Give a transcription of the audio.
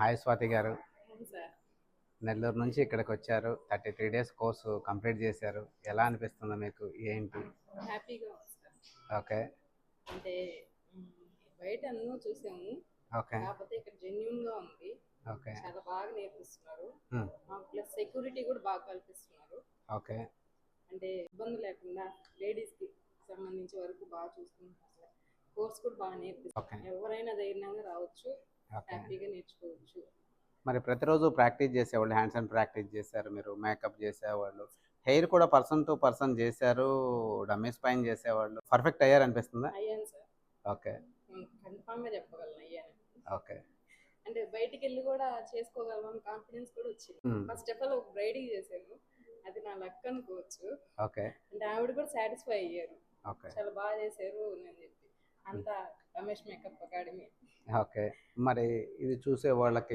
Hi Swathi గారు. అవును sir. Nellore నుంచి ఇక్కడికి వచ్చారు. 33 డేస్ కోర్సు కంప్లీట్ చేశారు. ఎలా అనిపిస్తుంది మీకు? ఏంటి? హ్యాపీగా ఉంది సార్. ఓకే. అంటే హ్మ్, బయట ఎన్నో చూసాము. ఓకే. కాకపోతే ఇక్కడ జెన్యూన్‌గా ఉంది. ఓకే. చాలా బాగా నేర్పిస్తున్నారు. హ్మ్. ప్లస్ సెక్యూరిటీ కూడా బాగా కల్పిస్తున్నారు. ఓకే. అంటే ఇబ్బంది లేకుండా లేడీస్‌కి సంబంధించి వరకు బాగా చూసుకుంటున్నారు సార్. కోర్స్ కూడా బాగా ఓకే. నేర్పిస్తున్నారు. ఎవరైనా ధైర్యంగా రావచ్చు. ఓకే. హ్యాపీగా నేర్చుకోవచ్చు. మరి ప్రతిరోజు ప్రాక్టీస్ చేసేవాళ్ళు, హ్యాండ్స్ ఆన్ ప్రాక్టీస్ చేశారు మీరు, మేకప్ చేసేవాళ్ళు. హెయిర్ కూడా పర్సన్ టు పర్సన్ చేశారు. డమ్మీ స్పైన్ చేసేవాళ్ళు. పర్ఫెక్ట్ అయ్యారనిపిస్తుందా? అయ్యాను సార్. ఓకే. కన్ఫామ్‌గా చెప్పగలను అయ్యాను. ఓకే. అంటే బయటికెళ్ళి కూడా చేసుకోగలమని కాన్ఫిడెన్స్ కూడా వచ్చింది. హ్మ్. ఫస్ట్ ఆఫ్ ఆల్ ఒక బ్రైడ్‌కి చేశాను. అది నా లక్ అనుకోవచ్చు. ఓకే. అంటే ఆవిడ కూడా సాటిస్ఫై అయ్యారు. ఓకే. చాలా బాగా చేశారు అని చెప్పి. హ్మ్. అంతా రమేష్ మేకప్ అకాడమీ. ఓకే. మరి ఇది చూసే వాళ్ళకి